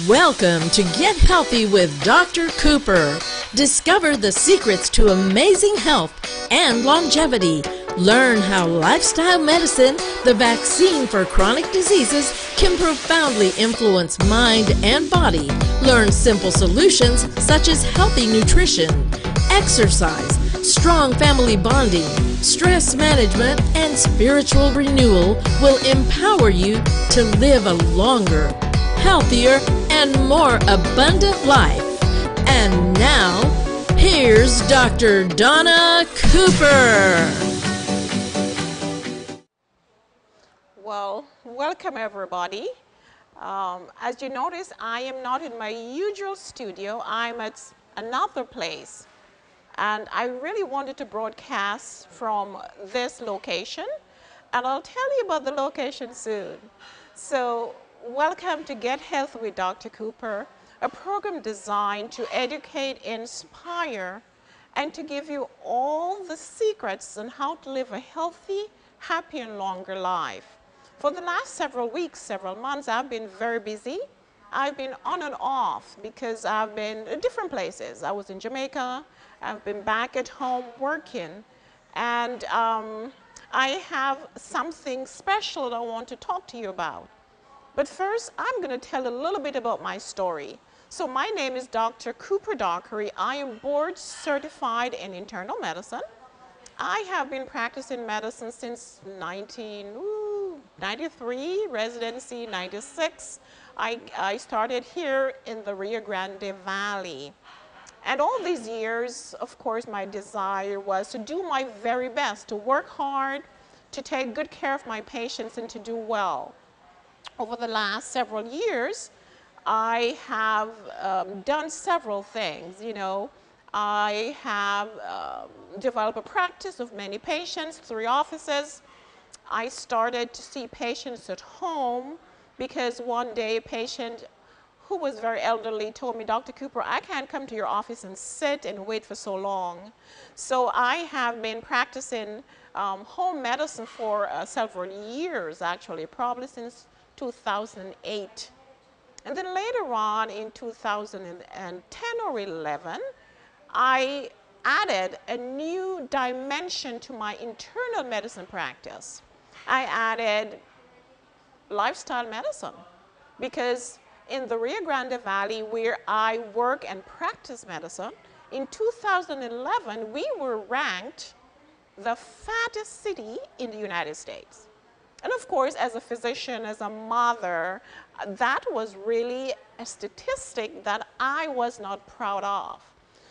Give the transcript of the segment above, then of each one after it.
Welcome to Get Healthy with Dr. Cooper. Discover the secrets to amazing health and longevity. Learn how lifestyle medicine, the vaccine for chronic diseases, can profoundly influence mind and body. Learn simple solutions such as healthy nutrition, exercise, strong family bonding, stress management, and spiritual renewal will empower you to live a longer, healthier, and more abundant life. And now, here's Dr. Dona Cooper. Well, welcome everybody. As you notice, I am not in my usual studio. I'm at another place. And I really wanted to broadcast from this location. And I'll tell you about the location soon. So, welcome to Get Healthy with Dr. Cooper, a program designed to educate, inspire, and to give you all the secrets on how to live a healthy, happy, and longer life. For the last several weeks, several months, I've been very busy. I've been on and off because I've been in different places. I was in Jamaica. I've been back at home working. And I have something special that I want to talk to you about. But first, I'm going to tell a little bit about my story. So my name is Dr. Cooper-Dockery. I am board certified in internal medicine. I have been practicing medicine since 1993, residency 96. I started here in the Rio Grande Valley. And all these years, of course, my desire was to do my very best, to work hard, to take good care of my patients, and to do well. Over the last several years, I have done several things. I have developed a practice of many patients, 3 offices. I started to see patients at home because one day a patient who was very elderly told me, Dr. Cooper, I can't come to your office and sit and wait for so long. So I have been practicing home medicine for several years, actually, probably since 2008. And then later on in 2010 or 11, I added a new dimension to my internal medicine practice. I added lifestyle medicine because in the Rio Grande Valley where I work and practice medicine, in 2011 we were ranked the fattest city in the United States. And of course, as a physician, as a mother, that was really a statistic that I was not proud of.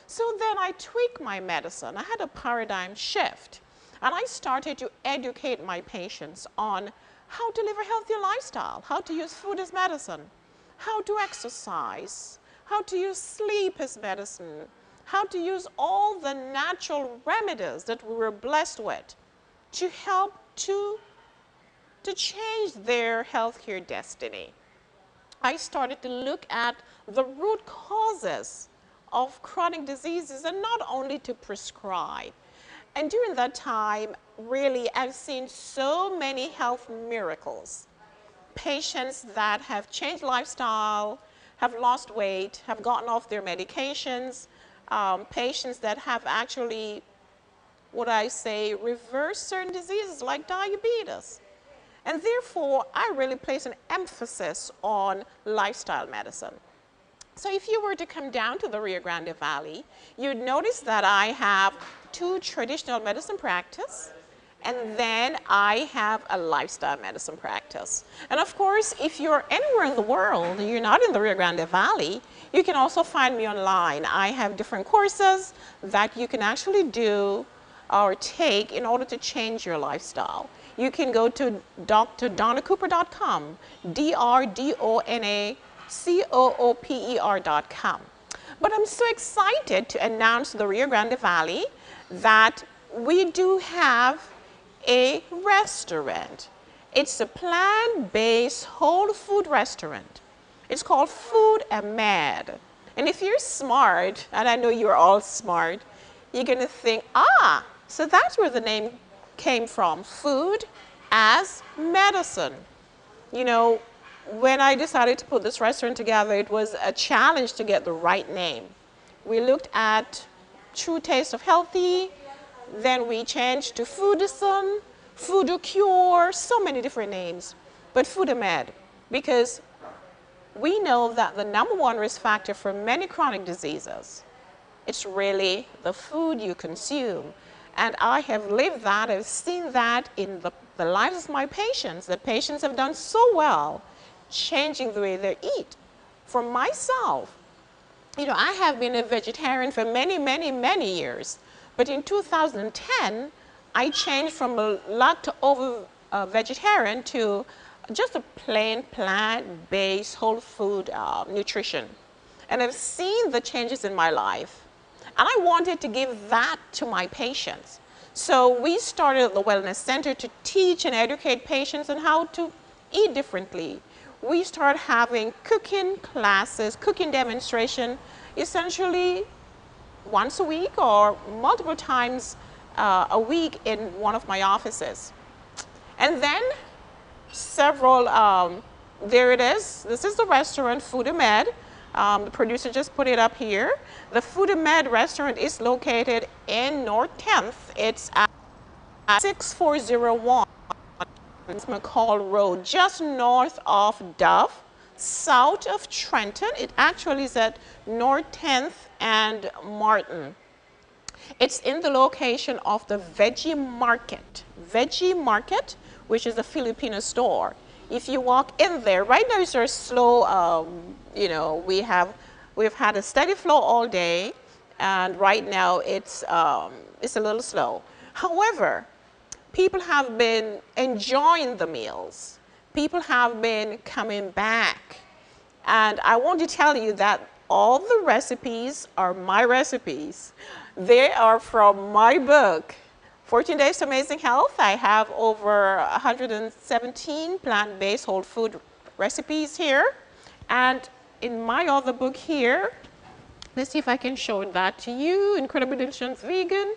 So then I tweaked my medicine. I had a paradigm shift. And I started to educate my patients on how to live a healthier lifestyle, how to use food as medicine, how to exercise, how to use sleep as medicine, how to use all the natural remedies that we were blessed with to help to change their healthcare destiny. I started to look at the root causes of chronic diseases and not only to prescribe. And during that time, really, I've seen so many health miracles. Patients that have changed lifestyle, have lost weight, have gotten off their medications, patients that have actually, reversed certain diseases like diabetes. And therefore, I really place an emphasis on lifestyle medicine. So if you were to come down to the Rio Grande Valley, you'd notice that I have 2 traditional medicine practices, and then I have a lifestyle medicine practice. And of course, if you're anywhere in the world, you're not in the Rio Grande Valley, you can also find me online. I have different courses that you can actually do or take in order to change your lifestyle. You can go to drdonacooper.com, DRDONACOOPER.com. But I'm so excited to announce to the Rio Grande Valley that we do have a restaurant. It's a plant-based whole food restaurant. It's called Food Ahmed. And if you're smart, and I know you're all smart, you're going to think, so that's where the name came from, food as medicine. when I decided to put this restaurant together, it was a challenge to get the right name. We looked at True Taste of Healthy, then we changed to Foodison, Food-Cure, so many different names. But Food-Med, because we know that the #1 risk factor for many chronic diseases, it's really the food you consume. And I have lived that, I've seen that in the lives of my patients. The patients have done so well changing the way they eat. For myself, you know, I have been a vegetarian for many, many, many years. But in 2010, I changed from a lacto-ovo vegetarian to just a plain plant-based whole food nutrition. And I've seen the changes in my life. And I wanted to give that to my patients. So we started the Wellness Center to teach and educate patients on how to eat differently. We started having cooking classes, cooking demonstration, essentially once a week or multiple times a week in one of my offices. And then several, there it is. This is the restaurant, Food-Med. The producer just put it up here. The Food-Med restaurant is located in North 10th. It's at 6401 McCall Road, just north of Dove, south of Trenton. It actually is at North 10th and Martin. It's in the location of the Veggie Market, which is a Filipino store. If you walk in there, right now it's a slow, you know, we've had a steady flow all day, and right now it's a little slow. However, people have been enjoying the meals. People have been coming back. And I want to tell you that all the recipes are my recipes. They are from my book, 14 Days to Amazing Health. I have over 117 plant-based whole food recipes here. And in my other book here, let's see if I can show that to you, Incredibly Delicious Vegan,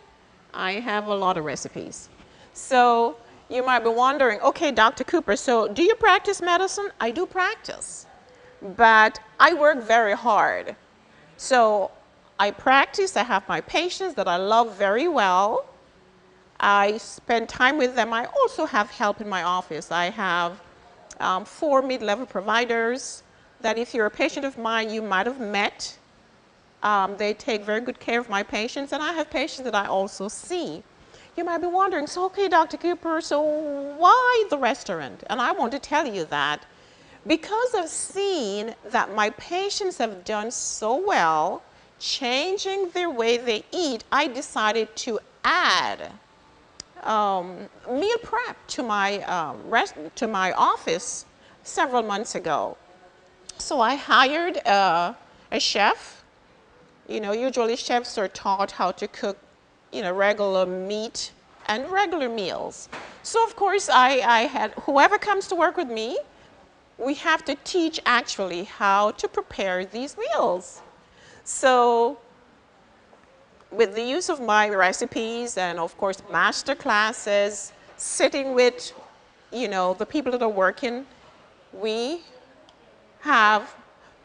I have a lot of recipes. So you might be wondering, okay, Dr. Cooper, so do you practice medicine? I do practice, but I work very hard. So I practice, I have my patients that I love very well. I spend time with them. I also have help in my office. I have 4 mid-level providers that if you're a patient of mine, you might have met. They take very good care of my patients, and I have patients that I also see. You might be wondering, so okay, Dr. Cooper, so why the restaurant? And I want to tell you that because I've seen that my patients have done so well changing their way they eat, I decided to add meal prep to my office several months ago. So I hired a chef. You know, usually chefs are taught how to cook, you know, regular meat and regular meals. So of course I had, whoever comes to work with me, we have to teach actually how to prepare these meals. So with the use of my recipes and of course master classes, sitting with, you know, the people that are working, we have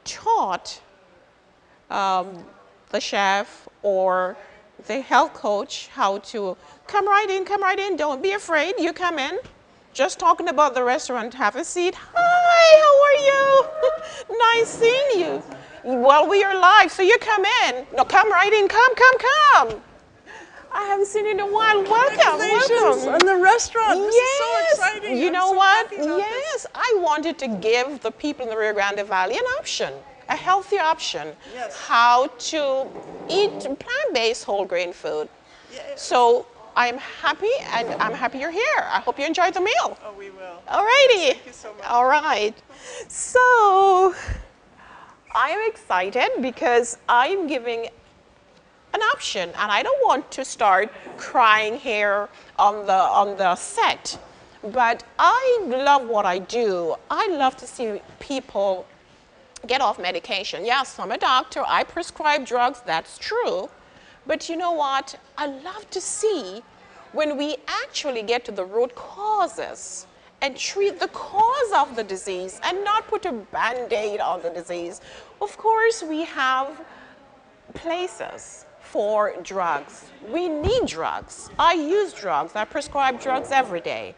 taught the chef or the health coach how to come right in, don't be afraid, you come in. Just talking about the restaurant, have a seat. Hi, how are you? Nice seeing you. Well, we are live, so you come in. No, come right in, come. I haven't seen you in a while. Welcome. On the restaurant. This yes. is so exciting. You I'm know so what? happy about Yes, I wanted to give the people in the Rio Grande Valley an option, a healthy option, Yes. how to eat plant-based whole grain food. Yeah. So I'm happy, and I'm happy you're here. I hope you enjoyed the meal. Oh, we will. Alrighty. Thank you so much. All right. So I am excited because I'm giving an option, and I don't want to start crying here on the set, but I love what I do. I love to see people get off medication. Yes, I'm a doctor. I prescribe drugs. That's true. But you know what? I love to see when we actually get to the root causes and treat the cause of the disease and not put a Band-Aid on the disease. Of course, we have places for drugs. We need drugs. I use drugs. I prescribe drugs every day.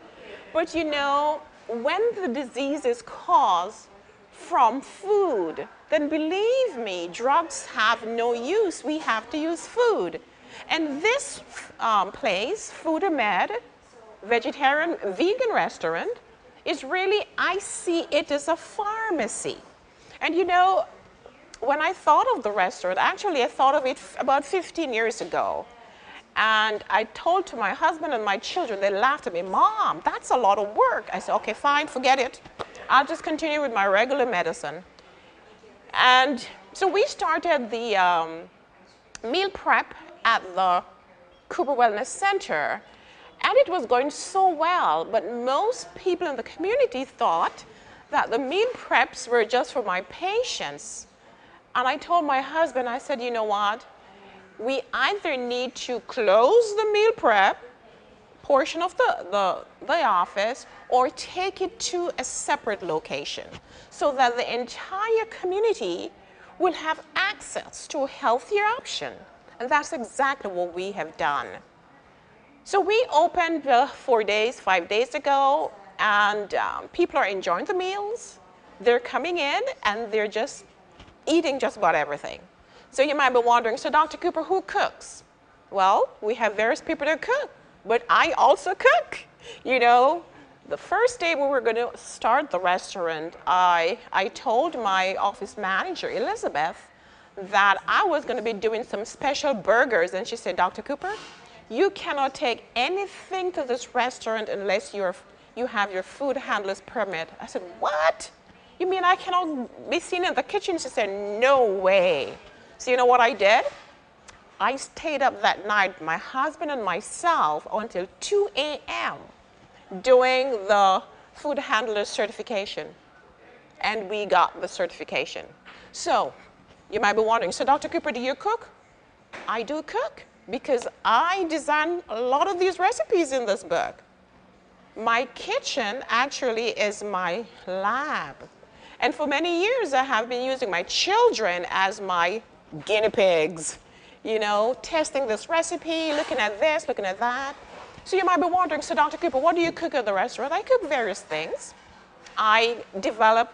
But you know, when the disease is caused from food, then believe me, drugs have no use. We have to use food. And this place, Food-Med, vegetarian, vegan restaurant, is really, I see it as a pharmacy. And you know, when I thought of the restaurant, actually I thought of it about 15 years ago. And I told to my husband and my children, they laughed at me, "Mom, that's a lot of work." I said, "Okay, fine, forget it. I'll just continue with my regular medicine." And so we started the meal prep at the Cooper Wellness Center, and it was going so well, but most people in the community thought that the meal preps were just for my patients. And I told my husband, I said, "You know what? We either need to close the meal prep portion of the office or take it to a separate location so that the entire community will have access to a healthier option." And that's exactly what we have done. So we opened 4 days, 5 days ago, and people are enjoying the meals. They're coming in and they're just eating just about everything. So you might be wondering, so Dr. Cooper, who cooks? Well, we have various people that cook, but I also cook. You know, the first day we were going to start the restaurant, I told my office manager, Elizabeth, that I was going to be doing some special burgers. And she said, "Dr. Cooper, you cannot take anything to this restaurant unless you have your food handler's permit." I said, "What? You mean I cannot be seen in the kitchen?" She said, "No way." So you know what I did? I stayed up that night, my husband and myself, until 2 a.m. doing the food handler certification. And we got the certification. So you might be wondering, so Dr. Cooper, do you cook? I do cook because I design a lot of these recipes in this book. My kitchen actually is my lab. And for many years, I have been using my children as my guinea pigs, you know, testing this recipe, looking at this, looking at that. So you might be wondering, so Dr. Cooper, what do you cook at the restaurant? I cook various things. I developed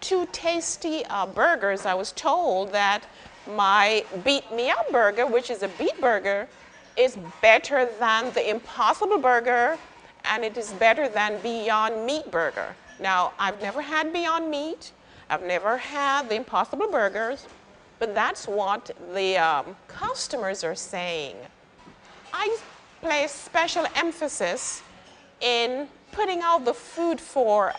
2 tasty burgers. I was told that my Beat Me Up burger, which is a beet burger, is better than the Impossible Burger, and it is better than Beyond Meat burger. Now, I've never had Beyond Meat. I've never had the Impossible Burgers, but that's what the customers are saying. I place special emphasis in putting out the food for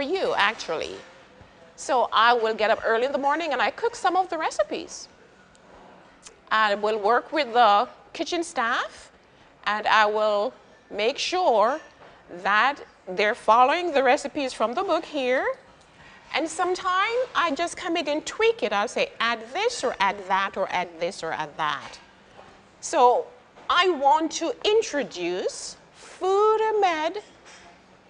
you, actually. So I will get up early in the morning and I cook some of the recipes. I will work with the kitchen staff and I will make sure that they're following the recipes from the book here. And sometimes I just come in and tweak it. I'll say, add this or add that or add this or add that. So I want to introduce Food-Med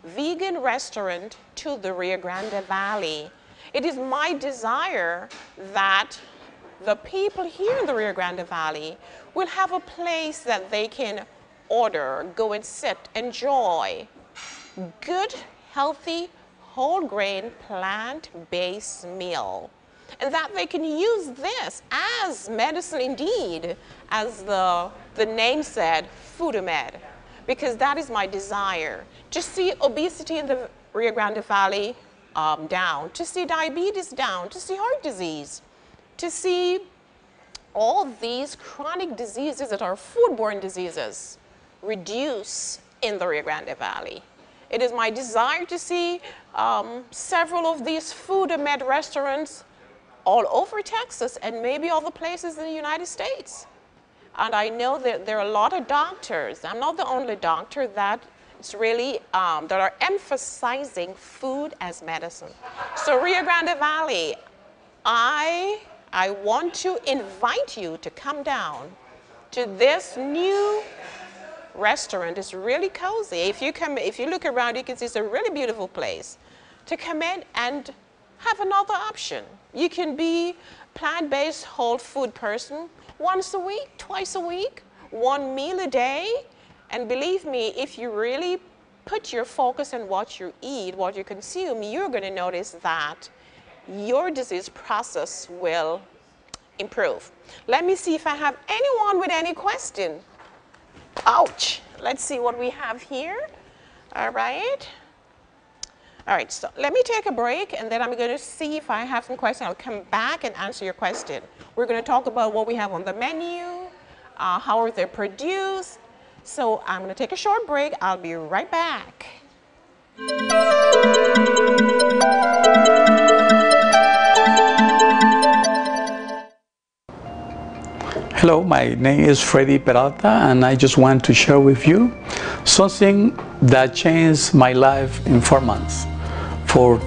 vegan restaurant to the Rio Grande Valley. It is my desire that the people here in the Rio Grande Valley will have a place that they can order, go and sit, enjoy good, healthy, whole grain, plant-based meal. And that they can use this as medicine indeed, as the name said, Food-Med, because that is my desire, to see obesity in the Rio Grande Valley down, to see diabetes down, to see heart disease, to see all these chronic diseases that are foodborne diseases reduce in the Rio Grande Valley. It is my desire to see several of these Food-Med restaurants all over Texas and maybe all the places in the United States. And I know that there are a lot of doctors. I'm not the only doctor that is really, that are emphasizing food as medicine. So Rio Grande Valley, I want to invite you to come down to this new restaurant is really cozy. If you look around, you can see it's a really beautiful place to come in and have another option. You can be plant-based whole food person once a week, twice a week, one meal a day. And believe me, if you really put your focus on what you eat, what you consume, you're going to notice that your disease process will improve. Let me see if I have anyone with any question. Ouch. Let's see what we have here. All right. All right, so let me take a break, and then I'm going to see if I have some questions. I'll come back and answer your question. We're going to talk about what we have on the menu, how are they produced. So I'm going to take a short break. I'll be right back. Hello, my name is Freddy Peralta, and I just want to share with you something that changed my life in 4 months. For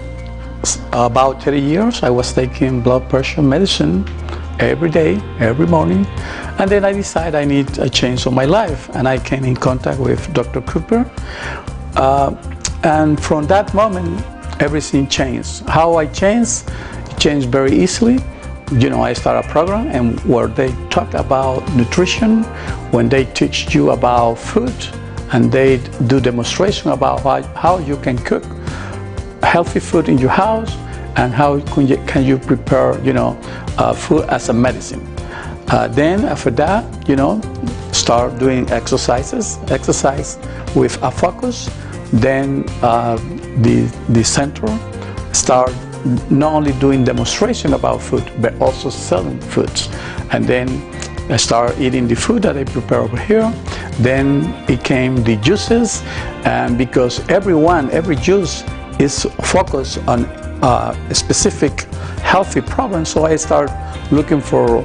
about 30 years, I was taking blood pressure medicine every day, every morning, and then I decided I need a change of my life, and I came in contact with Dr. Cooper, and from that moment, everything changed. How I changed? It changed very easily. You know, I started a program and where they talk about nutrition, when they teach you about food, and they do demonstration about how you can cook healthy food in your house and how can you prepare, you know, food as a medicine. Then after that, you know, start doing exercise with a focus. Then the center start not only doing demonstration about food, but also selling foods. And then I started eating the food that I prepare over here. Then it came the juices, and because every juice is focused on a specific healthy problem, so I started looking for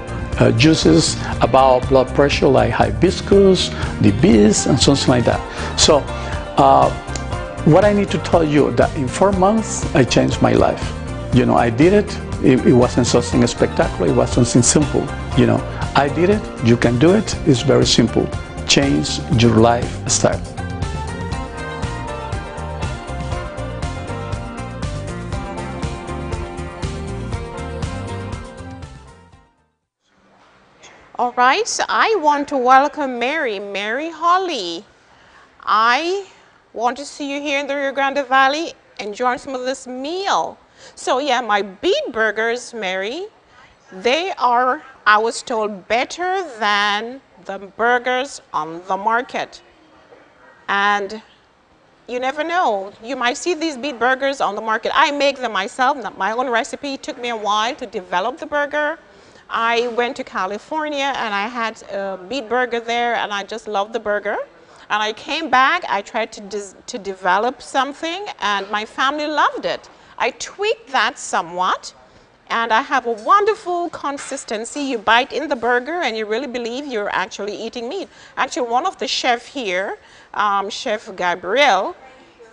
juices about blood pressure, like hibiscus, the bees, and something like that. So what I need to tell you that in 4 months I changed my life. You know, I did it. It wasn't something spectacular. It was something simple. You know, I did it. You can do it. It's very simple. Change your lifestyle. All right, so I want to welcome Mary Holly. I want to see you here in the Rio Grande Valley enjoying some of this meal. So yeah, my beet burgers, Mary, they are, I was told, better than the burgers on the market. And you never know, you might see these beet burgers on the market. I make them myself, not my own recipe. It took me a while to develop the burger. I went to California and I had a beet burger there, and I just loved the burger. And I came back, I tried to develop something, and my family loved it. I tweaked that somewhat, and I have a wonderful consistency. You bite in the burger and you really believe you're actually eating meat. Actually, one of the chefs here, Chef Gabriel,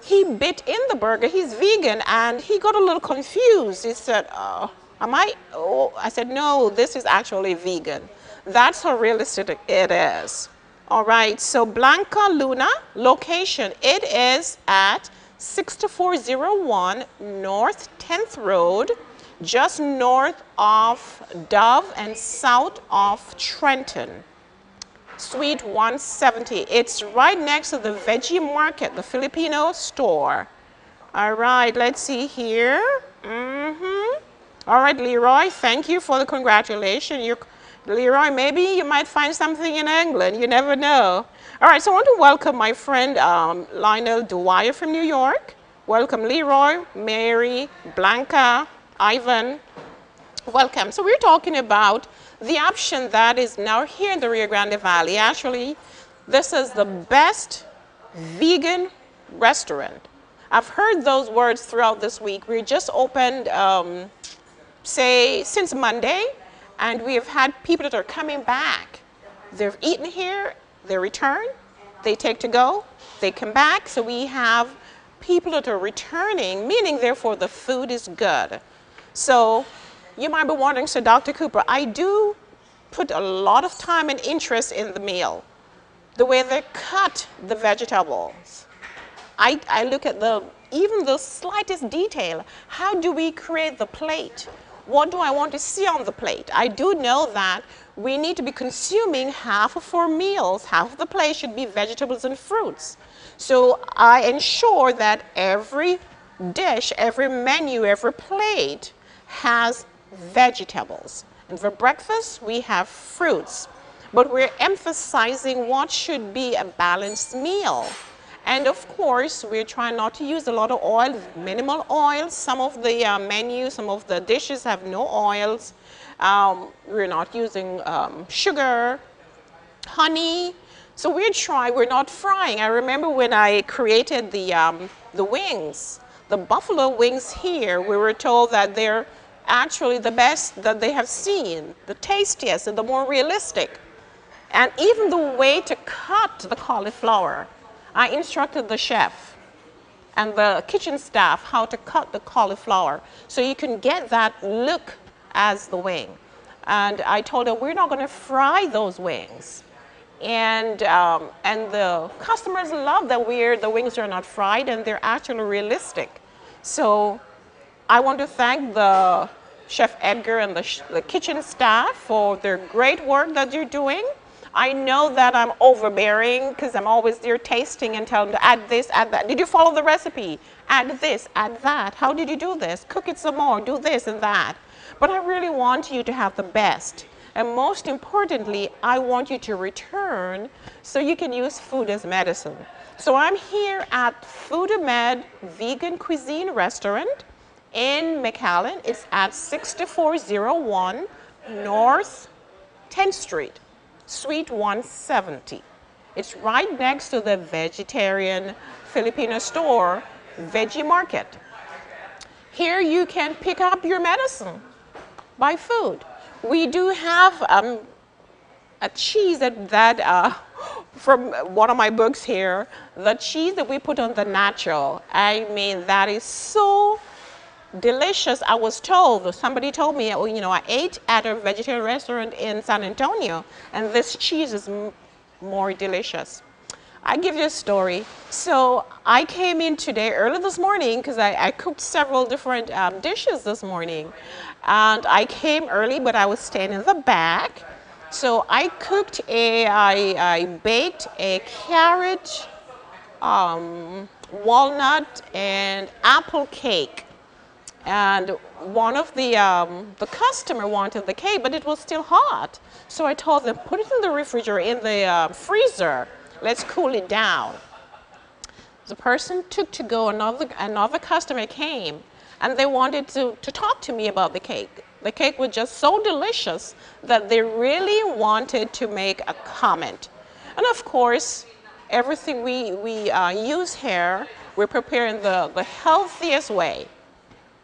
he bit in the burger. He's vegan, and he got a little confused. He said, I said, no, this is actually vegan. That's how realistic it is. All right, so Blanca Luna, location, it is at 6401 North 10th Road, just north of Dove and south of Trenton, Suite 170. It's right next to the Veggie Market, the Filipino store. All right, let's see here. All right, Leroy, thank you for the congratulations. Leroy, maybe you might find something in England. You never know. All right, so I want to welcome my friend Lionel Dwyer from New York. Welcome, Leroy, Mary, Blanca, Ivan. Welcome. So we're talking about the option that is now here in the Rio Grande Valley. Actually, this is the best vegan restaurant. I've heard those words throughout this week. We just opened, say, since Monday. And we have had people that are coming back. They've eaten here, they return, they take to go, they come back. So we have people that are returning, meaning therefore the food is good. So you might be wondering, so Dr. Cooper, I do put a lot of time and interest in the meal. the way they cut the vegetables. I look at even the slightest detail. How do we create the plate? What do I want to see on the plate? I do know that we need to be consuming half of our meals, half of the plate should be vegetables and fruits. So I ensure that every dish, every menu, every plate has vegetables. And for breakfast, we have fruits. But we're emphasizing what should be a balanced meal. And of course, we're trying not to use a lot of oil, minimal oil. Some of the menus, some of the dishes have no oils. We're not using sugar, honey. So we're not frying. I remember when I created the wings, the buffalo wings here, we were told that they're actually the best that they have seen, the tastiest and the more realistic. And even the way to cut the cauliflower, I instructed the chef and the kitchen staff how to cut the cauliflower so you can get that look as the wing. And I told them we're not going to fry those wings. And the customers love that the wings are not fried and they're actually realistic. So I want to thank the Chef Edgar and the kitchen staff for their great work that you're doing. I know that I'm overbearing because I'm always there tasting and telling them to add this, add that. Did you follow the recipe? Add this, add that. How did you do this? Cook it some more, do this and that. But I really want you to have the best. And most importantly, I want you to return so you can use food as medicine. So I'm here at Food Med Vegan Cuisine Restaurant in McAllen. It's at 6401 North 10th Street. Suite 170. It's right next to the vegetarian Filipino store, Veggie Market. Here you can pick up your medicine, buy food. We do have a cheese that from one of my books here, the cheese that we put on the nacho. I mean, that is so delicious. I was told, somebody told me, you know, I ate at a vegetarian restaurant in San Antonio, and this cheese is more delicious. I give you a story. So I came in today early this morning because I cooked several different dishes this morning, and I came early, but I was staying in the back. So I cooked I baked a carrot, walnut, and apple cake. And one of the customer wanted the cake, but it was still hot. So I told them, put it in the refrigerator, in the freezer. Let's cool it down. The person took to go, another customer came, and they wanted to talk to me about the cake. The cake was just so delicious that they really wanted to make a comment. And of course, everything we use here, we're preparing the healthiest way.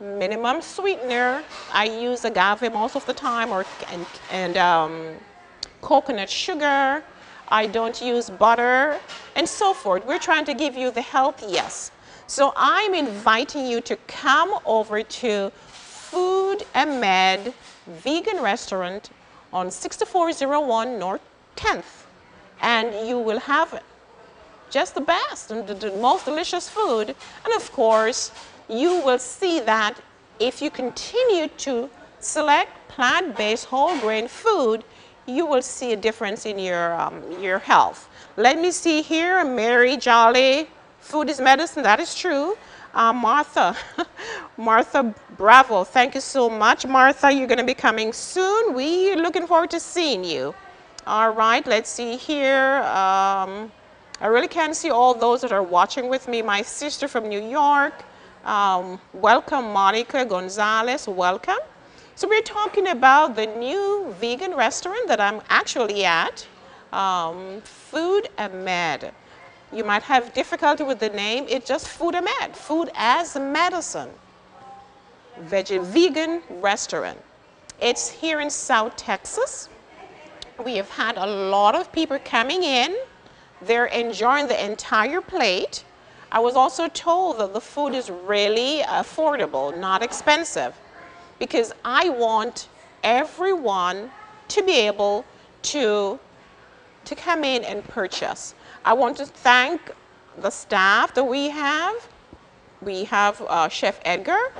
Minimum sweetener. I use agave most of the time, and coconut sugar. I don't use butter, and so forth. We're trying to give you the healthiest. So I'm inviting you to come over to Food and Med Vegan Restaurant on 6401 North 10th, and you will have just the best and the most delicious food. And of course, you will see that if you continue to select plant-based whole grain food, you will see a difference in your health. Let me see here, Mary Jolly, food is medicine, that is true. Martha, Martha Bravo, thank you so much. Martha, you're gonna be coming soon. We're looking forward to seeing you. All right, let's see here. I really can't see all those that are watching with me. My sister from New York, welcome, Monica Gonzalez, welcome. So we're talking about the new vegan restaurant that I'm actually at, Food and Med. You might have difficulty with the name, it's just Food and Med, food as medicine. Vegan restaurant. It's here in South Texas. We have had a lot of people coming in. They're enjoying the entire plate. I was also told that the food is really affordable, not expensive, because I want everyone to be able to to come in and purchase. I want to thank the staff that we have. We have Chef Edgar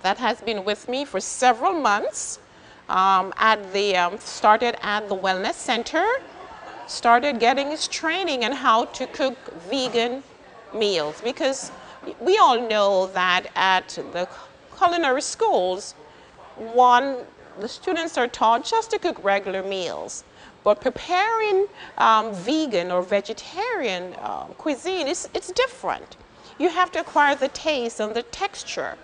that has been with me for several months. Started at the Wellness Center, started getting his training on how to cook vegan meals, because we all know that at the culinary schools, the students are taught just to cook regular meals. But preparing vegan or vegetarian cuisine, it's different. You have to acquire the taste and the texture.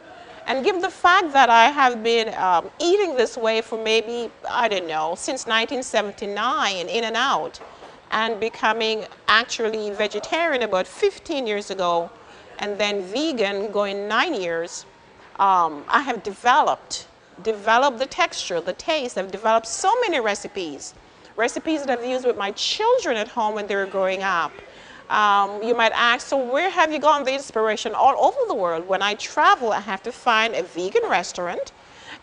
And given the fact that I have been eating this way for maybe, I don't know, since 1979, in and out, and becoming actually vegetarian about 15 years ago, and then vegan going 9 years, I have developed the texture, the taste. I've developed so many recipes that I've used with my children at home when they were growing up. You might ask, so where have you gotten the inspiration? All over the world. When I travel, I have to find a vegan restaurant,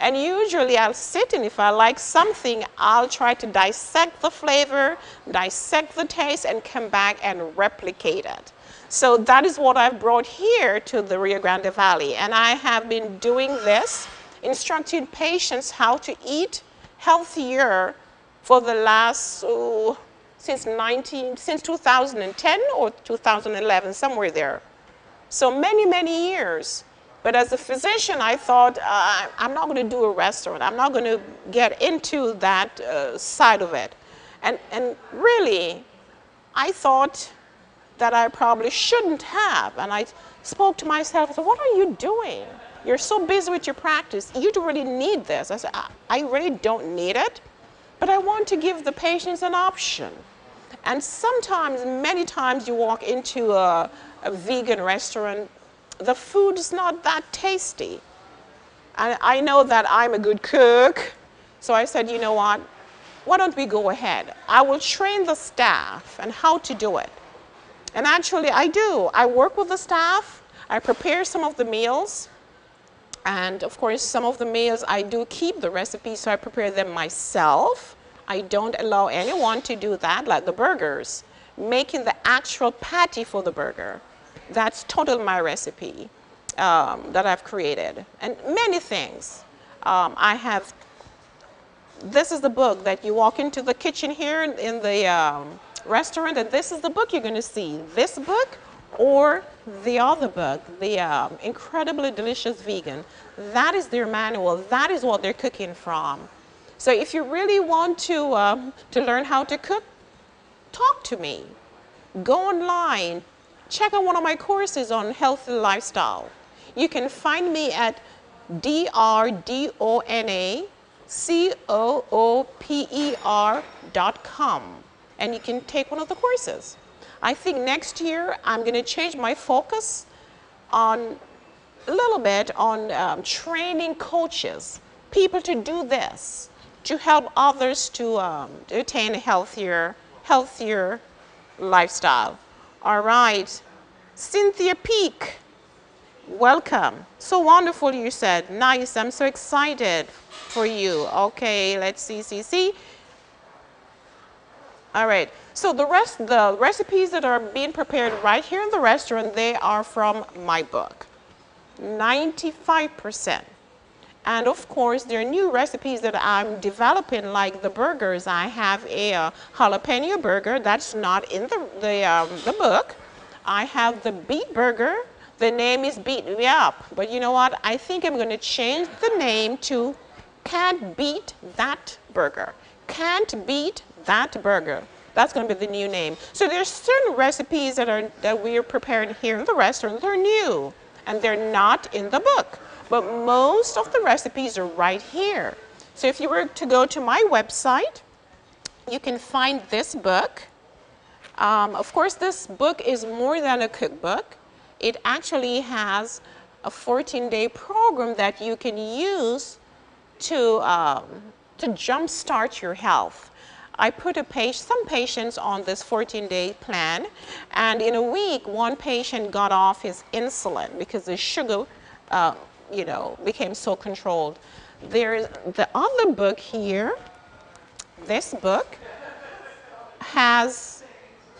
and usually I'll sit, and if I like something, I'll try to dissect the flavor, dissect the taste, and come back and replicate it. So that is what I've brought here to the Rio Grande Valley, and I have been doing this, instructing patients how to eat healthier for the last, since 2010 or 2011, somewhere there. So many, many years. But as a physician, I thought, I'm not going to do a restaurant. I'm not going to get into that side of it. And really, I thought that I probably shouldn't have. And I spoke to myself, I said, what are you doing? You're so busy with your practice. You don't really need this. I said, I really don't need it, but I want to give the patients an option. And sometimes, many times, you walk into a vegan restaurant, the food is not that tasty. And I know that I'm a good cook, so I said, you know what, why don't we go ahead? I will train the staff on how to do it. And actually, I do. I work with the staff, I prepare some of the meals, and of course, some of the meals I do keep the recipes, so I prepare them myself. I don't allow anyone to do that, like the burgers. Making the actual patty for the burger. That's totally my recipe that I've created. And many things. This is the book that you walk into the kitchen here in the restaurant, and this is the book you're going to see. This book or the other book, the Incredibly Delicious Vegan. That is their manual. That is what they're cooking from. So if you really want to learn how to cook, talk to me. Go online. Check out one of my courses on healthy lifestyle. You can find me at DRDONACOOPER.com, and you can take one of the courses. I think next year I'm going to change my focus on a little bit on training coaches, people to do this, to help others to attain a healthier lifestyle. All right, Cynthia Peak, welcome. So wonderful, you said. Nice, I'm so excited for you. Okay, let's see. All right, so the recipes that are being prepared right here in the restaurant, they are from my book, 95%. And of course, there are new recipes that I'm developing, like the burgers. I have a jalapeno burger that's not in the book. I have the beet burger. The name is Beat Me Up. But you know what? I think I'm going to change the name to Can't Beat That Burger. Can't Beat That Burger. That's going to be the new name. So there's certain recipes that we are preparing here in the restaurant. They're new, and they're not in the book. But most of the recipes are right here. So if you were to go to my website, you can find this book. Of course, this book is more than a cookbook. It actually has a 14-day program that you can use to jumpstart your health. I put some patients on this 14-day plan, and in a week, one patient got off his insulin because the sugar became so controlled. There's the other book here. This book has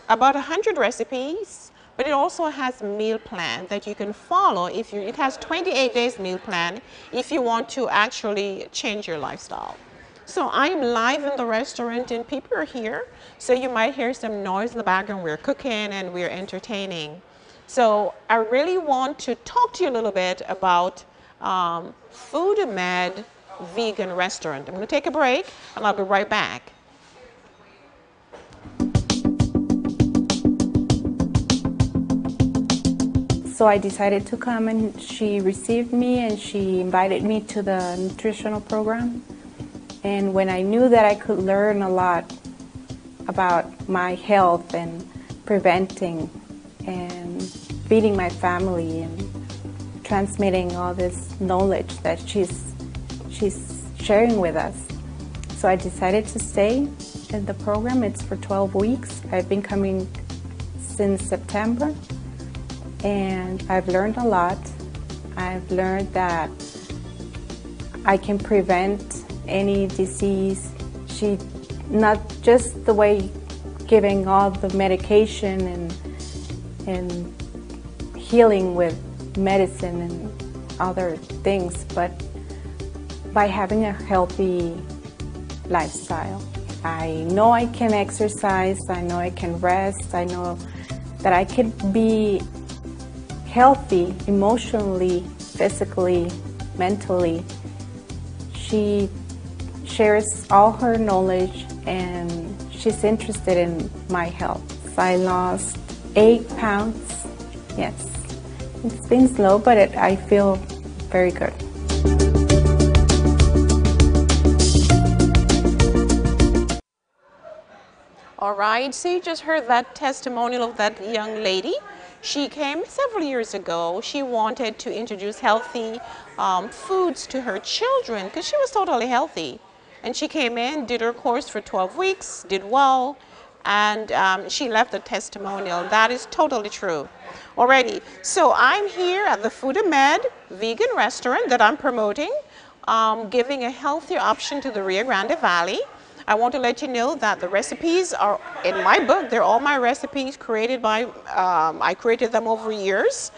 about 100 recipes, but it also has meal plan that you can follow if you, it has 28 days meal plan if you want to actually change your lifestyle. So I'm live in the restaurant and people are here, so you might hear some noise in the background. We're cooking and we're entertaining. So I really want to talk to you a little bit about Food Med Vegan Restaurant. I'm going to take a break and I'll be right back. So I decided to come, and she received me and she invited me to the nutritional program. And when I knew that I could learn a lot about my health and preventing and feeding my family and transmitting all this knowledge that she's sharing with us. So I decided to stay in the program. It's for 12 weeks. I've been coming since September. And I've learned a lot. I've learned that I can prevent any disease. She, not just the way giving all the medication and healing with medicine and other things, but by having a healthy lifestyle. I know I can exercise, I know I can rest, I know that I can be healthy emotionally, physically, mentally. She shares all her knowledge and she's interested in my health. I lost 8 pounds. Yes, it's been slow, but I feel very good. All right, so you just heard that testimonial of that young lady. She came several years ago. She wanted to introduce healthy foods to her children because she was totally healthy. And she came in, did her course for 12 weeks, did well, and she left a testimonial. That is totally true. Alrighty, so I'm here at the Food Med Vegan Restaurant that I'm promoting, giving a healthier option to the Rio Grande Valley. I want to let you know that the recipes are in my book. They're all my recipes created by, I created them over years.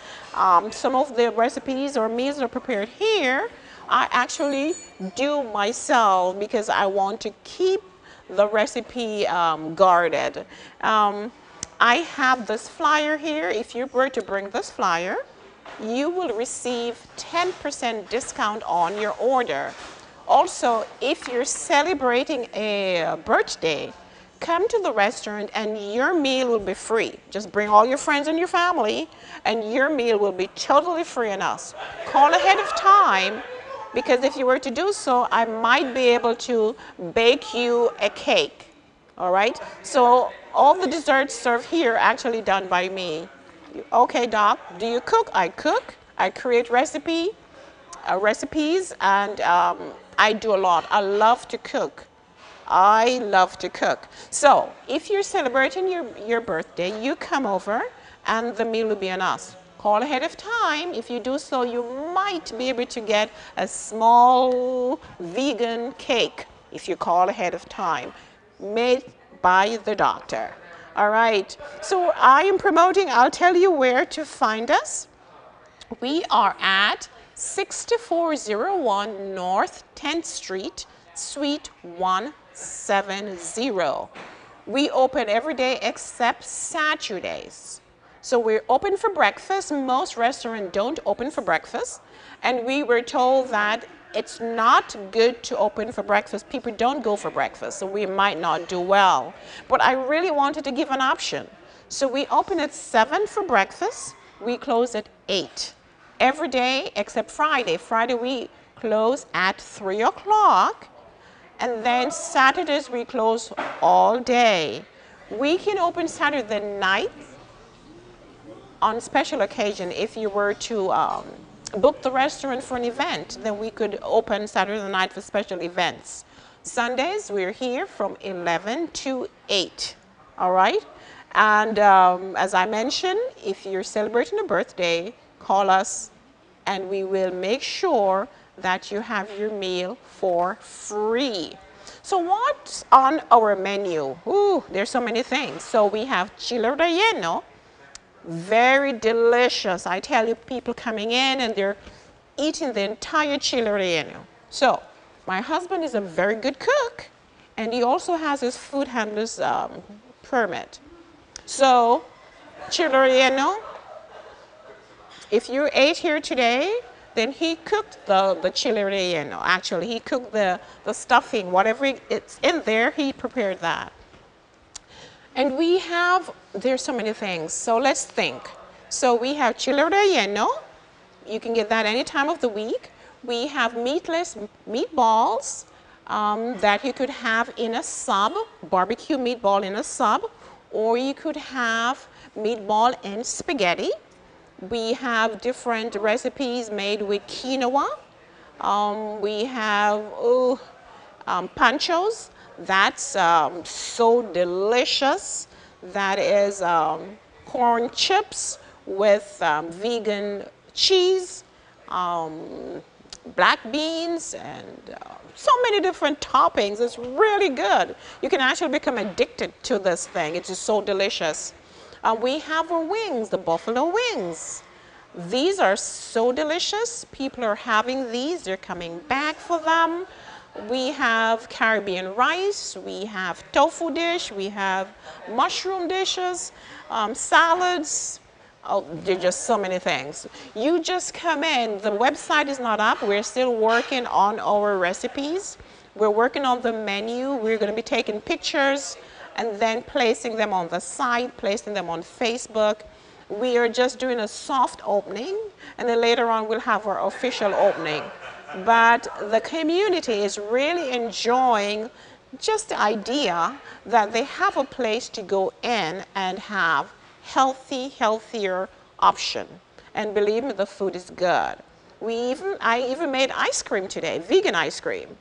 Some of the recipes or meals that are prepared here, I actually do myself because I want to keep the recipe guarded. I have this flyer here. If you were to bring this flyer, you will receive 10% discount on your order. Also, if you're celebrating a birthday, come to the restaurant and your meal will be free. Just bring all your friends and your family and your meal will be totally free on us. Call ahead of time because if you were to do so, I might be able to bake you a cake. All right? So all the desserts served here are actually done by me. Okay, Doc, do you cook? I cook. I create recipes and I do a lot. I love to cook. I love to cook. So if you're celebrating your birthday, you come over and the meal will be on us. Call ahead of time. If you do so, you might be able to get a small vegan cake if you call ahead of time, made by the doctor. All right. So I am promoting, I'll tell you where to find us. We are at 6401 North 10th Street, Suite 170. We open every day except Saturdays. So we're open for breakfast. Most restaurants don't open for breakfast. And we were told that it's not good to open for breakfast. People don't go for breakfast, so we might not do well. But I really wanted to give an option. So we open at 7 for breakfast. We close at 8. Every day except Friday. Friday we close at 3 o'clock, and then Saturdays we close all day. We can open Saturday night on special occasion. If you were to book the restaurant for an event, then we could open Saturday night for special events. Sundays we're here from 11 to 8. All right? And as I mentioned, if you're celebrating a birthday, call us and we will make sure that you have your meal for free. So what's on our menu? Ooh, there's so many things. So we have chile relleno, very delicious. I tell you, people coming in and they're eating the entire chile relleno. So my husband is a very good cook, and he also has his food handler's permit. So chile relleno, if you ate here today, then he cooked the chile relleno. Actually, he cooked the stuffing, whatever it's in there, he prepared that. And we have, there's so many things, so let's think. So we have chile relleno. You can get that any time of the week. We have meatless meatballs that you could have in a sub, barbecue meatball in a sub, or you could have meatball and spaghetti. We have different recipes made with quinoa. We have panchos. That's so delicious. That is corn chips with vegan cheese, black beans, and so many different toppings. It's really good. You can actually become addicted to this thing. It's just so delicious. We have our wings, the buffalo wings. These are so delicious. People are having these. They're coming back for them. We have Caribbean rice. We have tofu dish. We have mushroom dishes, salads. Oh, there are just so many things. You just come in. The website is not up. We're still working on our recipes. We're working on the menu. We're going to be taking pictures and then placing them on the site, placing them on Facebook. We are just doing a soft opening, and then later on we'll have our official opening. But the community is really enjoying just the idea that they have a place to go in and have healthier option. And believe me, the food is good. I even made ice cream today, vegan ice cream.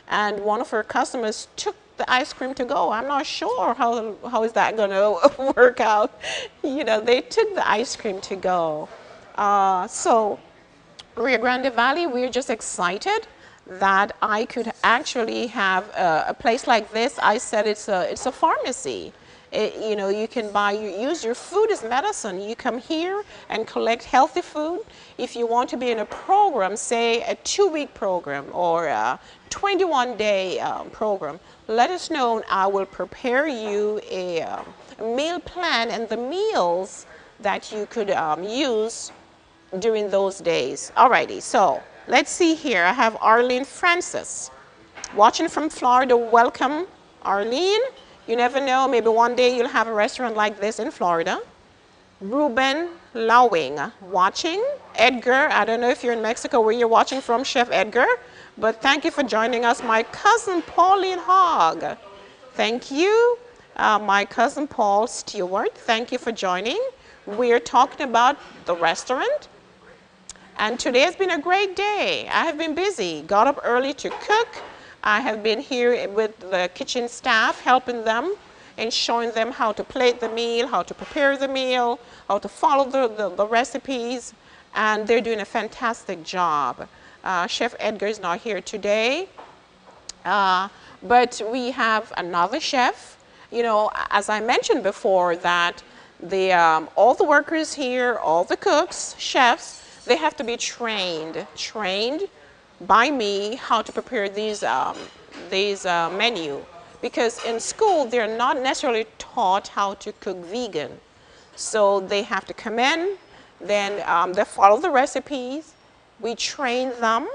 And one of our customers took the ice cream to go. I'm not sure how is that going to work out. You know, they took the ice cream to go. So Rio Grande Valley, we're just excited that I could actually have a place like this. I said it's a pharmacy. You know, you can use your food as medicine. You come here and collect healthy food. If you want to be in a program, say a 2-week program or a 21-day program, let us know, and I will prepare you a meal plan and the meals that you could use during those days. Alrighty, so let's see here. I have Arlene Francis watching from Florida. Welcome, Arlene. You never know, maybe one day you'll have a restaurant like this in Florida. Ruben Lowing watching. Edgar, I don't know if you're in Mexico where you're watching from, Chef Edgar, but thank you for joining us. My cousin Pauline Hogg, thank you. My cousin Paul Stewart, thank you for joining. We're talking about the restaurant. And today has been a great day. I have been busy, got up early to cook. I have been here with the kitchen staff, helping them and showing them how to plate the meal, how to prepare the meal, how to follow the recipes, and they're doing a fantastic job. Chef Edgar is not here today, but we have another chef. You know, as I mentioned before, that all the workers here, all the cooks, chefs, they have to be trained by me how to prepare these menu, because in school they're not necessarily taught how to cook vegan. So they have to come in, then they follow the recipes. We train them.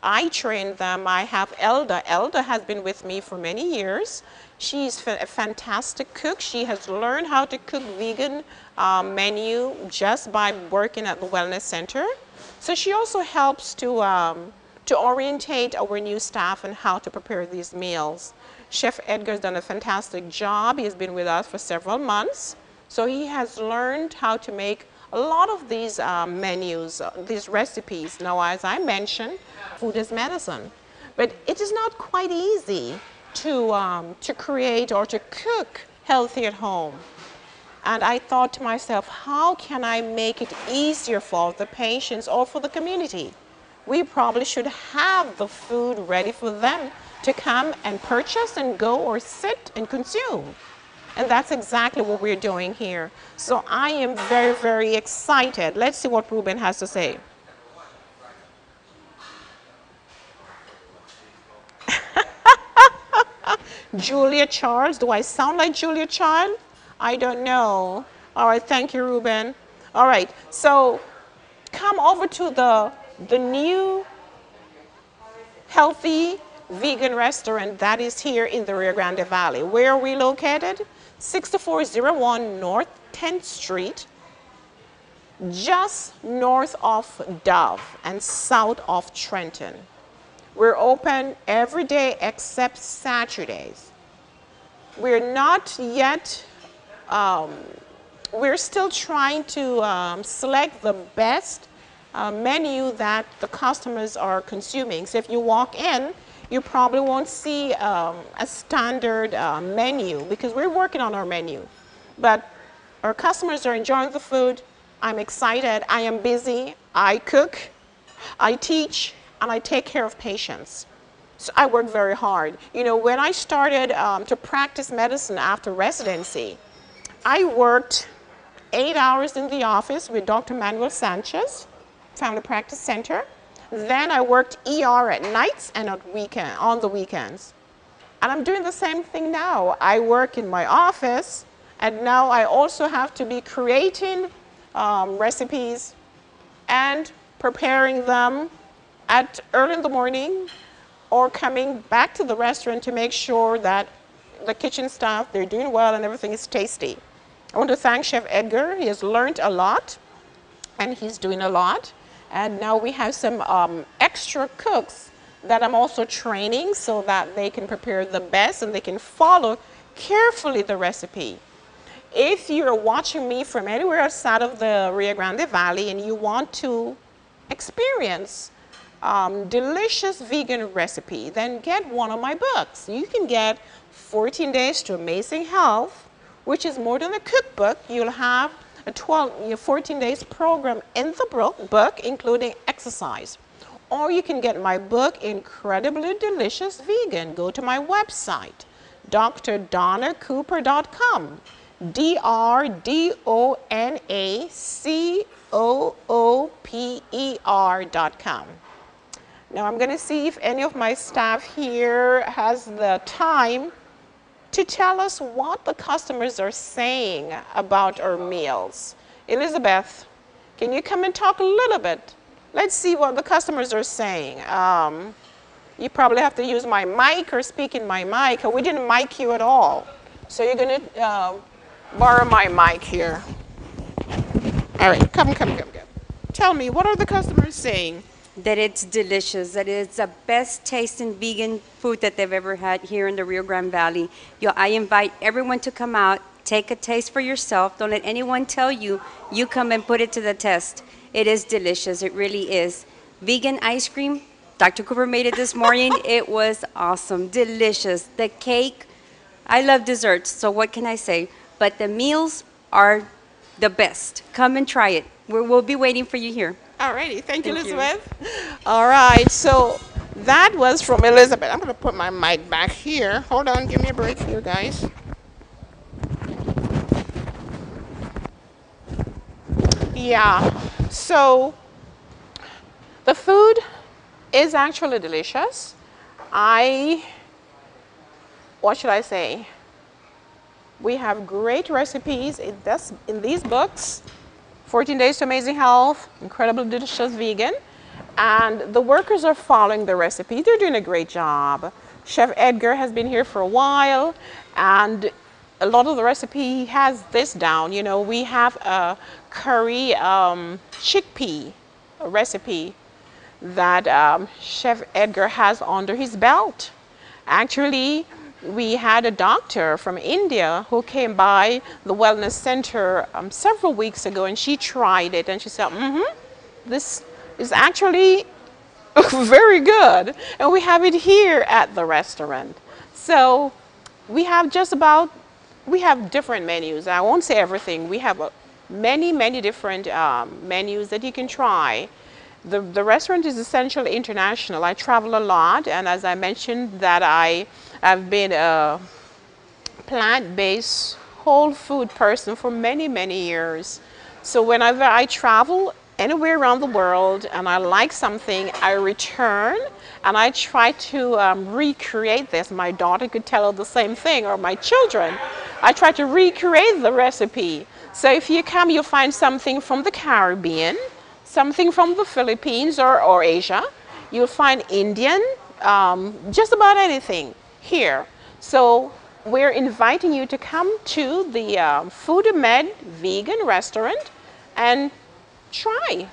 I train them. I have Elda. Elda has been with me for many years. She's a fantastic cook. She has learned how to cook vegan menu just by working at the Wellness Center. So she also helps to orientate our new staff on how to prepare these meals. Chef Edgar's done a fantastic job. He has been with us for several months. So he has learned how to make a lot of these menus, these recipes. Now, as I mentioned, food is medicine. But it is not quite easy to create or to cook healthy at home. And I thought to myself, how can I make it easier for the patients or for the community? We probably should have the food ready for them to come and purchase and go or sit and consume. And that's exactly what we're doing here. So I am very, very excited. Let's see what Ruben has to say. Julia Charles. Do I sound like Julia Child? I don't know. All right, thank you, Ruben. All right, so come over to the new healthy vegan restaurant that is here in the Rio Grande Valley. Where are we located? 6401 North 10th Street, just north of Dove and south of Trenton. We're open every day except Saturdays. We're not yet, we're still trying to select the best menu that the customers are consuming. So if you walk in, you probably won't see a standard menu because we're working on our menu. But our customers are enjoying the food. I'm excited. I am busy. I cook, I teach, and I take care of patients. So I work very hard. You know, when I started to practice medicine after residency, I worked 8 hours in the office with Dr. Manuel Sanchez, Family Practice Center. Then I worked ER at nights and on the weekends. And I'm doing the same thing now. I work in my office, and now I also have to be creating recipes and preparing them at early in the morning or coming back to the restaurant to make sure that the kitchen staff, they're doing well and everything is tasty. I want to thank Chef Edgar. He has learned a lot and he's doing a lot. And now we have some extra cooks that I'm also training so that they can prepare the best and they can follow carefully the recipe. If you're watching me from anywhere outside of the Rio Grande Valley and you want to experience delicious vegan recipe, then get one of my books. You can get 14 Days to Amazing Health, which is more than a cookbook. You'll have a 14 days program in the book, including exercise. Or you can get my book, Incredibly Delicious Vegan. Go to my website, drdonacooper.com, DRDONACOOPER.com. Now I'm going to see if any of my staff here has the time to tell us what the customers are saying about our meals. Elizabeth, can you come and talk a little bit? Let's see what the customers are saying. You probably have to use my mic or speak in my mic. We didn't mic you at all. So you're going to borrow my mic here. All right, come. Tell me, what are the customers saying? That it's delicious, that it's the best tasting vegan food that they've ever had here in the Rio Grande Valley. I invite everyone to come out, take a taste for yourself. Don't let anyone tell you. You come and put it to the test. It is delicious, it really is. Vegan ice cream, Dr. Cooper made it this morning. It was awesome, delicious. The cake, I love desserts, so what can I say? But the meals are the best. Come and try it. We'll be waiting for you here. All righty, thank you, Elizabeth. All right, so that was from Elizabeth. I'm going to put my mic back here. Hold on, give me a break here, guys. Yeah, so the food is actually delicious. What should I say? We have great recipes in these books. 14 Days to Amazing Health, Incredibly Delicious Vegan. And the workers are following the recipe. They're doing a great job. Chef Edgar has been here for a while, and a lot of the recipe has this down. You know, we have a curry chickpea recipe that Chef Edgar has under his belt. Actually, we had a doctor from India who came by the wellness center several weeks ago, and she tried it and she said, this is actually very good. And we have it here at the restaurant. So we have different menus. I won't say everything. We have many different menus that you can try. The restaurant is essentially international. I travel a lot, and as I mentioned that I have been a plant-based whole food person for many, many years. So whenever I travel anywhere around the world and I like something, I return and I try to recreate this. My daughter could tell her the same thing, or my children. I try to recreate the recipe. So if you come, you'll find something from the Caribbean, something from the Philippines or Asia. You'll find Indian, just about anything here. So we're inviting you to come to the Food Med vegan restaurant and try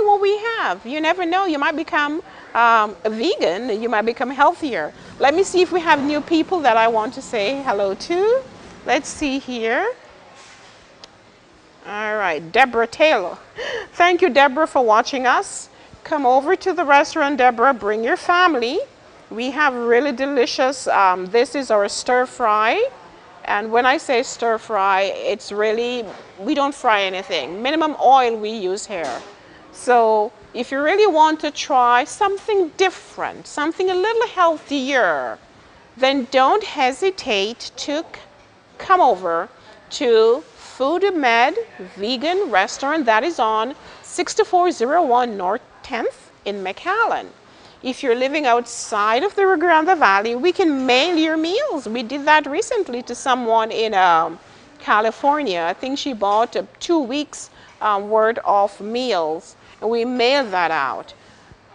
what we have. You never know, you might become a vegan, you might become healthier. Let me see if we have new people that I want to say hello to. Let's see here. All right, Deborah Taylor. Thank you, Deborah, for watching us. Come over to the restaurant, Deborah, bring your family. We have really delicious, this is our stir fry. And when I say stir fry, it's really, we don't fry anything. Minimum oil we use here. So if you really want to try something different, something a little healthier, then don't hesitate to come over to Food Med Vegan Restaurant that is on 6401 North 10th in McAllen. If you're living outside of the Rio Grande Valley, we can mail your meals. We did that recently to someone in California. I think she bought 2 weeks worth of meals, and we mailed that out.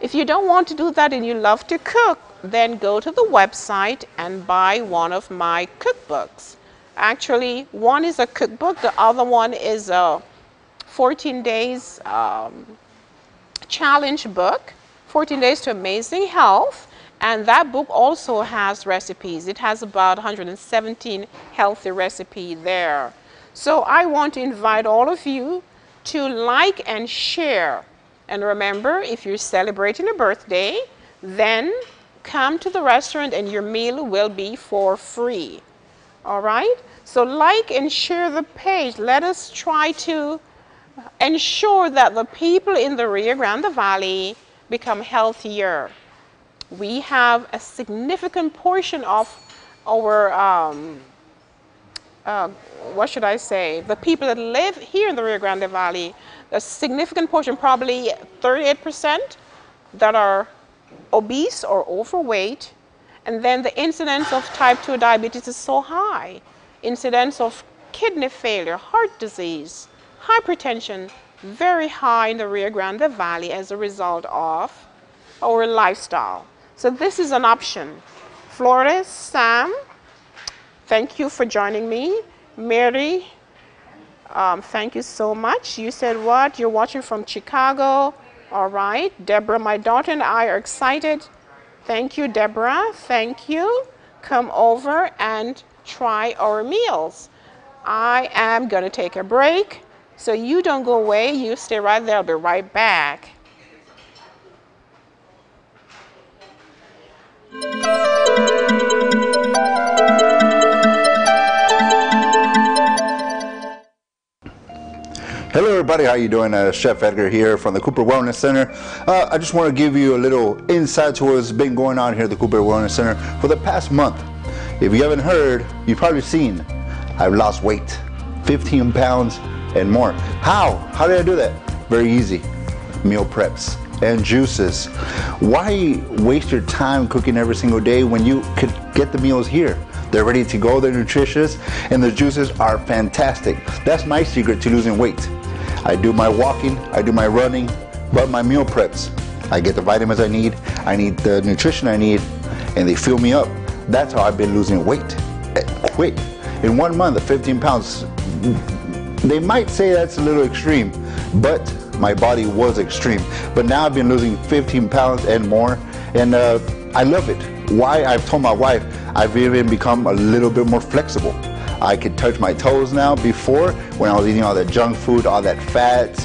If you don't want to do that and you love to cook, then go to the website and buy one of my cookbooks. Actually, one is a cookbook, the other one is a 14 days challenge book. 14 Days to Amazing Health, and that book also has recipes. It has about 117 healthy recipes there. So I want to invite all of you to like and share. And remember, if you're celebrating a birthday, then come to the restaurant and your meal will be for free. All right? So like and share the page. Let us try to ensure that the people in the Rio Grande Valley become healthier. We have a significant portion of our, what should I say, the people that live here in the Rio Grande Valley, a significant portion, probably 38%, that are obese or overweight. And then the incidence of type 2 diabetes is so high. Incidence of kidney failure, heart disease, hypertension, very high in the Rio Grande Valley as a result of our lifestyle. So this is an option. Flores, Sam, thank you for joining me. Mary, thank you so much. You said what? You're watching from Chicago. All right. Deborah, my daughter and I are excited. Thank you, Deborah. Thank you. Come over and try our meals. I am going to take a break. So you don't go away, you stay right there, I'll be right back. Hello everybody, how you doing? Chef Edgar here from the Cooper Wellness Center. I just want to give you a little insight to what's been going on here at the Cooper Wellness Center for the past month. If you haven't heard, you've probably seen I've lost weight, 15 pounds and more. How did I do that? Very easy. Meal preps and juices. Why waste your time cooking every single day when you could get the meals here? They're ready to go, they're nutritious, and the juices are fantastic. That's my secret to losing weight. I do my walking, I do my running, but my meal preps, I get the vitamins I need the nutrition I need, and they fill me up. That's how I've been losing weight quick. In 1 month, 15 pounds. They might say that's a little extreme, but my body was extreme. But now I've been losing 15 pounds and more, and I love it. Why? I've told my wife, I've even become a little bit more flexible. I could touch my toes now. Before, when I was eating all that junk food, all that fats,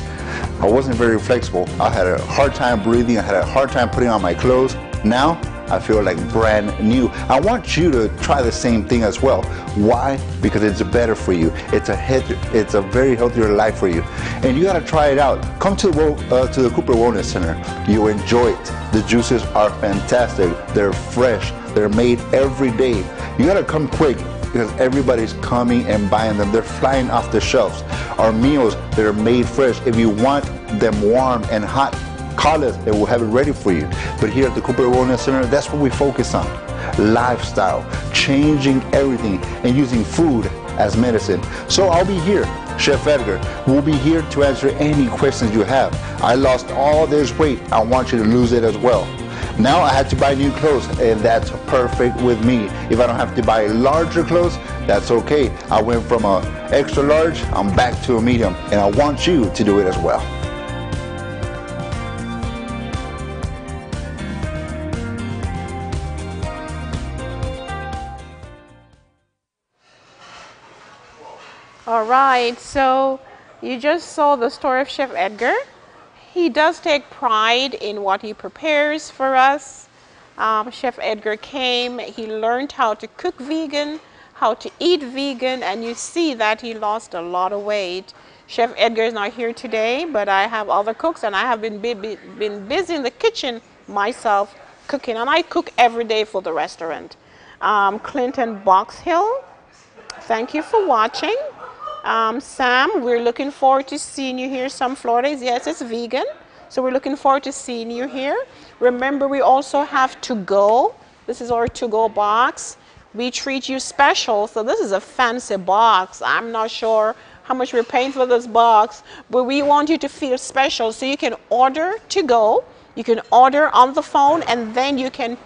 I wasn't very flexible. I had a hard time breathing. I had a hard time putting on my clothes. Now, I feel like brand new. I want you to try the same thing as well. Why? Because it's better for you. It's a very healthier life for you, and you got to try it out. Come to the Cooper Wellness Center. You'll enjoy it. The juices are fantastic. They're fresh. They're made every day. You got to come quick, because everybody's coming and buying them. They're flying off the shelves. Our meals, they're made fresh. If you want them warm and hot, call us and we'll have it ready for you. But here at the Cooper Wellness Center, that's what we focus on. Lifestyle, changing everything, and using food as medicine. So I'll be here, Chef Edgar. We'll be here to answer any questions you have. I lost all this weight. I want you to lose it as well. Now I had to buy new clothes, and that's perfect with me. If I don't have to buy larger clothes, that's okay. I went from a extra large, I'm back to a medium, and I want you to do it as well. All right, so you just saw the story of Chef Edgar. He does take pride in what he prepares for us. Chef Edgar came, he learned how to cook vegan, how to eat vegan, and you see that he lost a lot of weight. Chef Edgar is not here today, but I have other cooks, and I have been busy in the kitchen myself cooking, and I cook every day for the restaurant. Clinton Boxhill, thank you for watching. Sam, we're looking forward to seeing you here some Florida's. Yes, it's vegan, so we're looking forward to seeing you here. Remember, we also have to-go. This is our to-go box. We treat you special, so this is a fancy box. I'm not sure how much we're paying for this box, but we want you to feel special, so you can order to-go. You can order on the phone, and then you can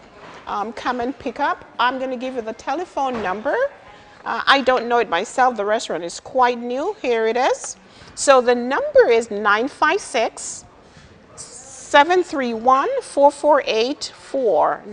come and pick up. I'm going to give you the telephone number. I don't know it myself. The restaurant is quite new. Here it is. So the number is 956-731-4484.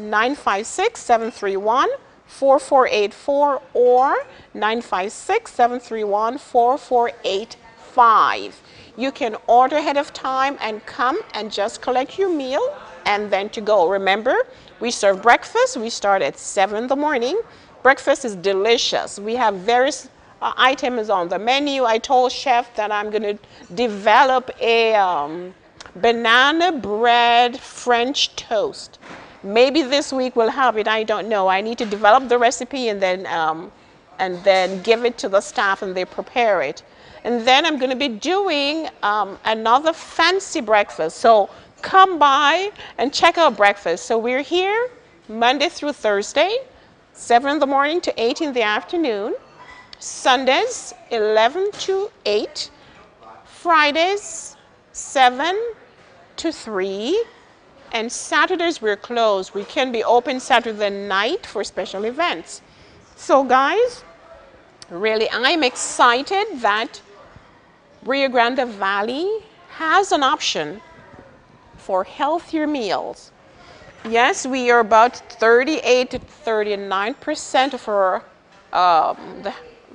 956-731-4484 or 956-731-4485. You can order ahead of time and come and just collect your meal and then to go. Remember, we serve breakfast. We start at 7 in the morning. Breakfast is delicious. We have various items on the menu. I told Chef that I'm going to develop a banana bread French toast. Maybe this week we'll have it. I don't know. I need to develop the recipe and then give it to the staff and they prepare it. And then I'm going to be doing another fancy breakfast. So come by and check out breakfast. So we're here Monday through Thursday, 7 in the morning to 8 in the afternoon. Sundays, 11 to 8. Fridays, 7 to 3. And Saturdays, we're closed. We can be open Saturday night for special events. So guys, really, I'm excited that Rio Grande Valley has an option for healthier meals. Yes, we are about 38 to 39% of our,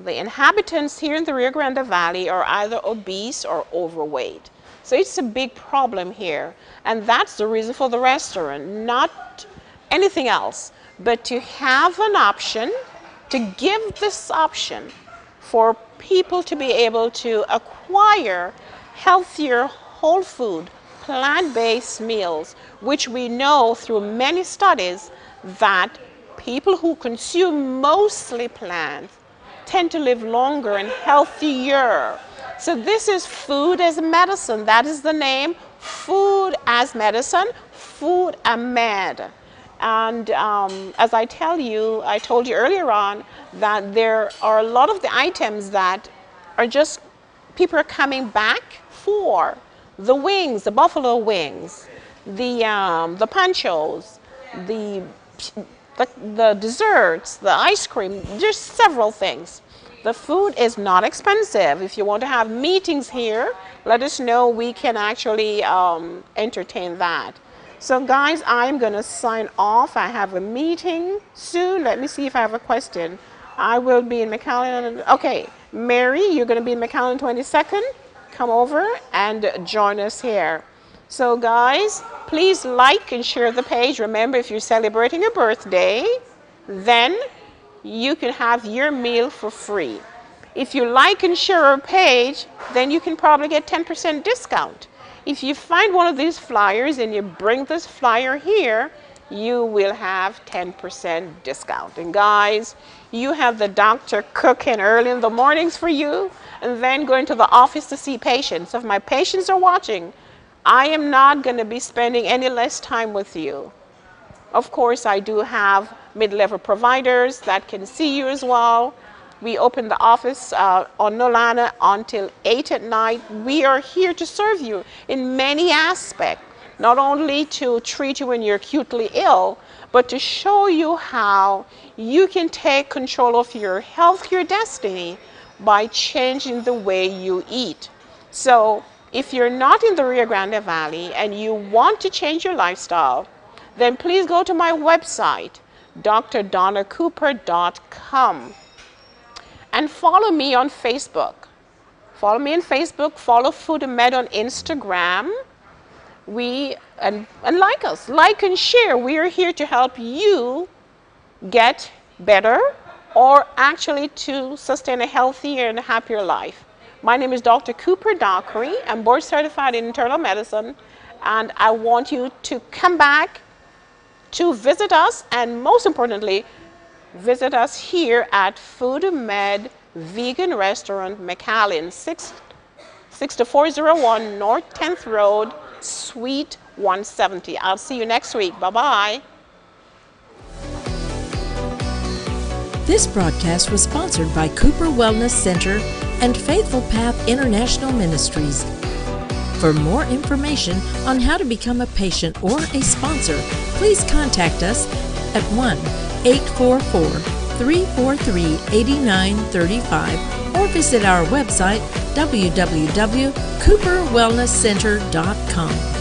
the inhabitants here in the Rio Grande Valley are either obese or overweight. So it's a big problem here. And that's the reason for the restaurant, not anything else, but to have an option, to give this option for people to be able to acquire healthier, whole food, plant-based meals, which we know through many studies that people who consume mostly plants tend to live longer and healthier. So this is food as medicine. That is the name, food as medicine, food med. And as I told you earlier on, that there are a lot of the items that are just, people are coming back for. The wings, the buffalo wings, the panchos, the desserts, the ice cream, just several things. The food is not expensive. If you want to have meetings here, let us know. We can actually entertain that. So guys, I'm going to sign off. I have a meeting soon. Let me see if I have a question. I will be in McAllen. Okay, Mary, you're going to be in McAllen 22nd. Come over and join us here. So guys, please like and share the page. Remember, if you're celebrating a birthday, then you can have your meal for free. If you like and share our page, then you can probably get 10% discount. If you find one of these flyers and you bring this flyer here, you will have 10% discount. And guys, you have the doctor cooking early in the mornings for you and then going to the office to see patients. If my patients are watching, I am not going to be spending any less time with you. Of course, I do have mid-level providers that can see you as well. We open the office on Nolana until 8 at night. We are here to serve you in many aspects, not only to treat you when you're acutely ill, but to show you how you can take control of your health, your destiny, by changing the way you eat. So if you're not in the Rio Grande Valley and you want to change your lifestyle, then please go to my website, drdonacooper.com. And follow me on Facebook. Follow me on Facebook, follow Food and Med on Instagram. And like us, like and share. We are here to help you get better or actually to sustain a healthier and happier life. My name is Dr. Cooper-Dockery. I'm board certified in internal medicine, and I want you to come back to visit us, and most importantly, visit us here at Food Med Vegan Restaurant, McAllen, 6401 North 10th Road, Suite 170. I'll see you next week. Bye-bye. This broadcast was sponsored by Cooper Wellness Center and Faithful Path International Ministries. For more information on how to become a patient or a sponsor, please contact us at 1-844-343-8935 or visit our website www.cooperwellnesscenter.com.